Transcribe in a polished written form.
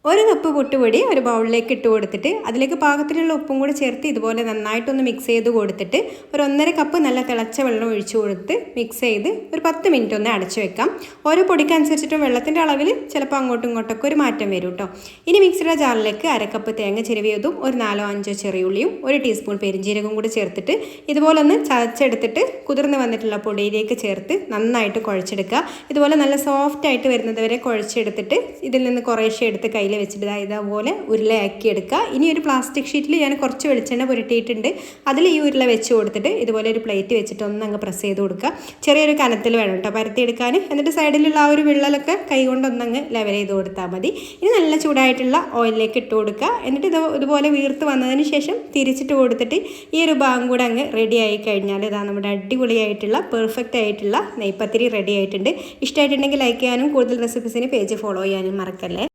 ഒരു കപ്പ് പുട്ടുപൊടി ഒരു ബൗളിലേക്ക് ഇട്ട് കൊടുത്തിട്ട് അതിലേക്ക് പാകത്തിനുള്ള ഉപ്പും കൂടി ചേർത്ത് ഇതുപോലെ നന്നായിട്ടൊന്ന് മിക്സ് ചെയ്ത് കൊടുത്തിട്ട് ഒരു 1.5 കപ്പ് നല്ല തിളച്ച വെള്ളം ഒഴിച്ചു കൊടുത്ത് മിക്സ് ചെയ്ത് ഒരു 10 മിനിറ്റ് ഒന്ന് അടച്ചു വെക്കാം. ഓരോ പൊടിക്കനുസരിച്ചിട്ടും വെള്ളത്തിൻ്റെ അളവിൽ ചിലപ്പോൾ അങ്ങോട്ടും ഇങ്ങോട്ടൊക്കെ ഒരു മാറ്റം വരും കേട്ടോ. ഇനി മിക്സിയുടെ ജാറിലേക്ക് 1/2 കപ്പ് തേങ്ങ ചിരവിയതും ഒരു 4-5 ചെറിയുള്ളിയും 1 ടീസ്പൂൺ പെരിഞ്ജീരകവും കൂടി ചേർത്തിട്ട് ഇതുപോലെ ഒന്ന് ചതച്ചെടുത്തിട്ട് കുതിർന്ന് വന്നിട്ടുള്ള പൊടിയിലേക്ക് ചേർത്ത് നന്നായിട്ട് കുഴച്ചെടുക്കുക. ഇതുപോലെ നല്ല സോഫ്റ്റ് ആയിട്ട് വരുന്നത് വരെ കുഴച്ചെടുത്തിട്ട് ഇതിൽ നിന്ന് കുറേശ്ശെ എടുത്ത് കയ്യിൽ വെച്ചിട്ട് ഇതേപോലെ ഉരുളയാക്കി എടുക്കുക. ഇനി ഒരു പ്ലാസ്റ്റിക് ഷീറ്റിൽ ഞാൻ കുറച്ച് വെളിച്ചെണ്ണ പുരട്ടിയിട്ടുണ്ട്. അതിൽ ഈ ഉരുള വെച്ച് കൊടുത്തിട്ട് ഇതുപോലെ ഒരു പ്ലേറ്റ് വെച്ചിട്ട് ഒന്നങ്ങ് പ്രസ് ചെയ്ത് കൊടുക്കുക. ചെറിയൊരു കനത്തിൽ വേണം കേട്ടോ പരത്തിയെടുക്കാൻ. എന്നിട്ട് സൈഡിലുള്ള ആ ഒരു വിള്ളലൊക്കെ കൈ കൊണ്ടൊന്നങ്ങ് ലെവൽ ചെയ്ത് കൊടുത്താൽ മതി. ഇനി നല്ല ചൂടായിട്ടുള്ള ഓയിലിലേക്ക് ഇട്ട് കൊടുക്കുക. എന്നിട്ട് ഇതുപോലെ വീർത്ത് വന്നതിന് ശേഷം തിരിച്ചിട്ട് കൊടുത്തിട്ട് ഈ ഒരു ഭാഗം കൂടെ അങ്ങ് റെഡി ആയി കഴിഞ്ഞാൽ ഇതാ നമ്മുടെ അടിപൊളിയായിട്ടുള്ള പെർഫെക്റ്റ് ആയിട്ടുള്ള നെയ്പത്തിരി റെഡി ആയിട്ടുണ്ട്. ഇഷ്ടമായിട്ടുണ്ടെങ്കിൽ ലൈക്ക് ചെയ്യാനും കൂടുതൽ റെസിപ്പീസിന് പേജ് ഫോളോ ചെയ്യാനും മറക്കല്ലേ.